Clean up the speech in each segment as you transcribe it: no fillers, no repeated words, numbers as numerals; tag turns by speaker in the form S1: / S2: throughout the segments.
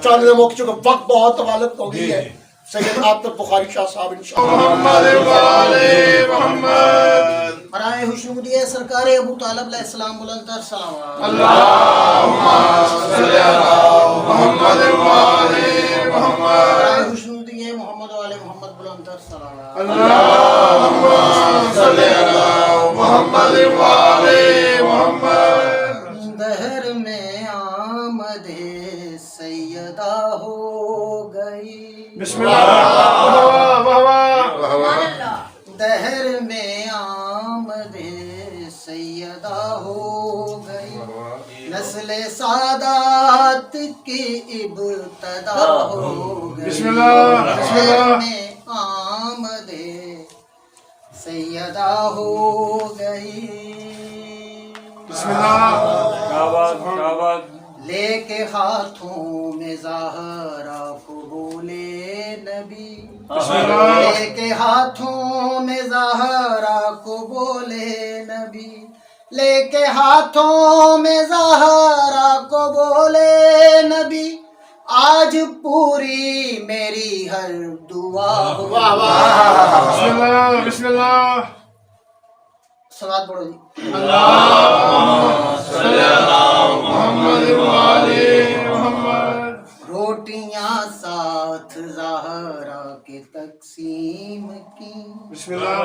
S1: چاندنے موقع چونکہ وقت بہت غالب ہو گئی ہے، سید عاطف بخاری شاہ صاحب
S2: برائے حشنودی سرکار ابو طالب علیہ السلام بلند تر صلوات برائے حشنودی محمد و آل محمد بلند تر صلوات دہر میں آمد سیدہ ہو گئی،
S3: بسم اللہ
S2: دہر میں آمد سیدہ ہو گئی، نسل سادات کی ابتدا ہو گئی، دہر میں آمد سیدہ ہو گئی،
S3: بسم اللہ
S2: لے کے ہاتھوں میں زہرا کو بولے نبی، لے کے ہاتھوں میں زہرا کو بولے نبی، لے کے ہاتھوں میں زہرا کو بولے نبی، آج پوری میری ہر دعا ہو۔
S3: بسم اللہ
S2: صلوات پڑھو جی۔ روٹیاں ساتھ زہرا کے تقسیم کی،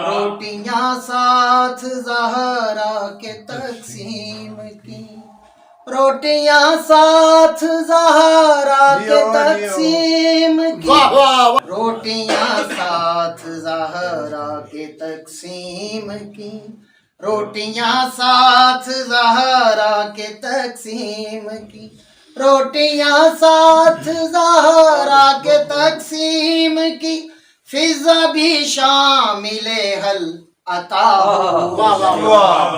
S2: روٹیاں ساتھ زہرا کے تقسیم کی، روٹیاں ساتھ زہرا کے تقسیم کی، روٹیاں ساتھ زہرا کے تقسیم کی، روٹیاں ساتھ زہرا کے تقسیم کی، روٹیاں ساتھ زہرا کے تقسیم کی، فضا بھی شامل حل عطا ہو،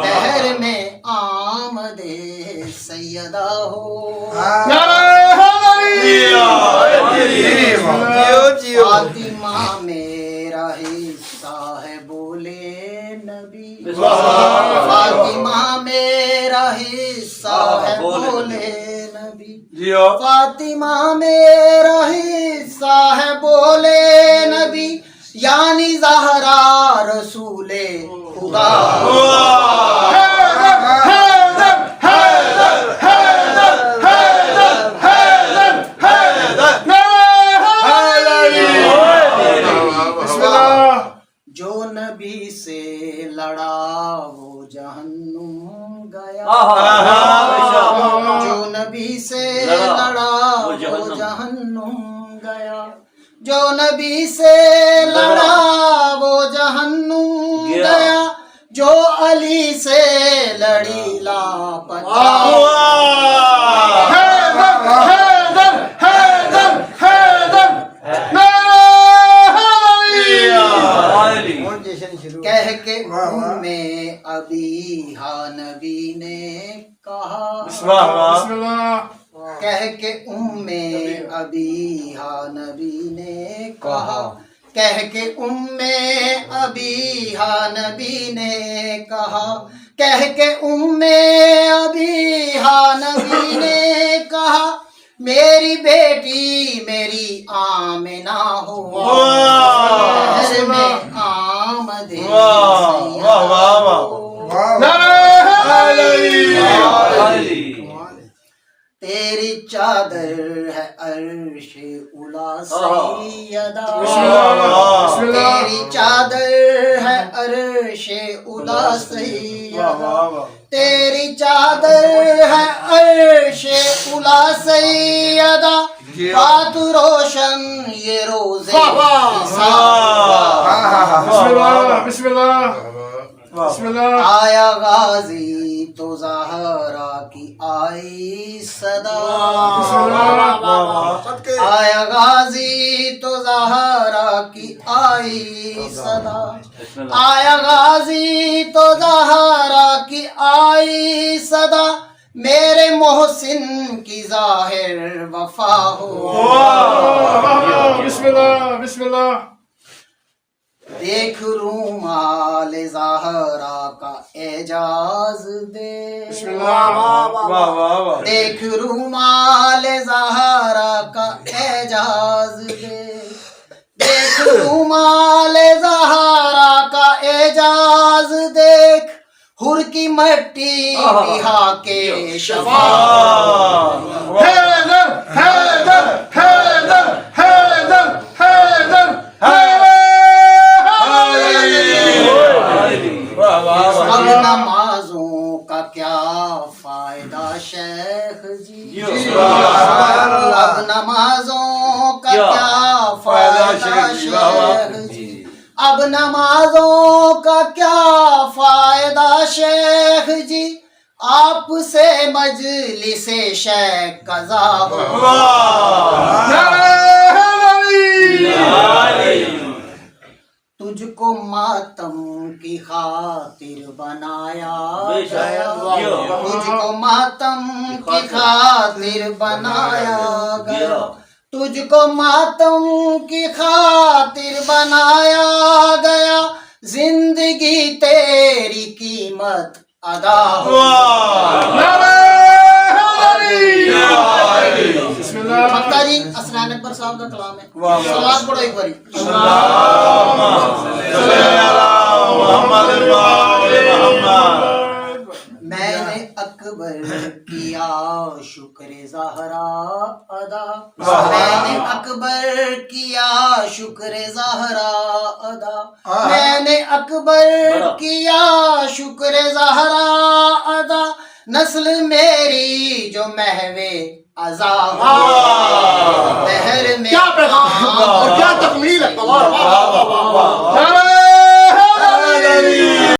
S2: دہر میں آمد سیدہ ہو، فاطمہ میرا حصہ ہے بولے نبی، فاطمہ میرا حصہ ہے بولے نبی، فاطمہ میرا حصہ ہے بولے نبی، یعنی زہرا رسول خدا، جو نبی سے لڑا وہ جہنم گیا، جو نبی سے لڑا وہ جہنم گیا، جو نبی سے لڑا وہ جہنم گیا، جو علی سے لڑی لاپتہ، کہہ کے ام ابیہا نبی نے کہا، کہہ کے ام ابیہا نبی نے کہا، کہہ کے ام ابیہا نبی نے کہا، کہہ کے ام ابیہا نبی نے کہا، میری بیٹی میری آمنہ ہو، دہر میں آمد سیدہ ہو، تیری چادر ہے عرش اولا سیدہ، تیری چادر ہے عرش اولا سیدہ، تیری چادر ہے عرش اولا سیدہ، بات روشن یہ روزے
S3: بسم اللہ
S2: آیا غازی تو زہرا کی آئی صدا، آیا غازی تو زہرا کی آئی صدا، آیا غازی تو زہرا کی آئی صدا، میرے محسن کی ظاہر وفا ہو،
S3: بسم اللہ
S2: دیکھ رومال زہرا کا اعجاز دیکھ، دیکھ رومال زہرا کا رومال زہرا کا اعجاز دیکھ، حر کی مٹی بہا کے شفا
S3: حیدر حیدر حیدر حیدر حیدر
S2: اب نمازوں کا کیا فائدہ شیخ جی، اب نمازوں کا کیا فائدہ شیخ جی، اب نمازوں کا کیا فائدہ شیخ جی، آپ سے مجلس شیخ قضا ہو، تجھ کو ماتم کی خاطر بنایا گیا، تجھ کو ماتم کی خاطر بنایا گیا، تجھ کو ماتم کی خاطر بنایا گیا، زندگی تیری قیمت ادا ہو۔
S3: بسم اللہ
S2: مکہ جی اسنان اکبر صاحب کا کلام ہے، صلوات پڑھو ایک باری۔ میں نے اکبر کیا شکر زہرا ادا، میں نے اکبر کیا شکر زہرا ادا، میں نے اکبر کیا شکر زہرا ادا، نسل میری جو محوے ازا ہو، بہر میں
S1: کیا پیغام اور کیا تکمیل ہے! واہ واہ واہ واہ واہ!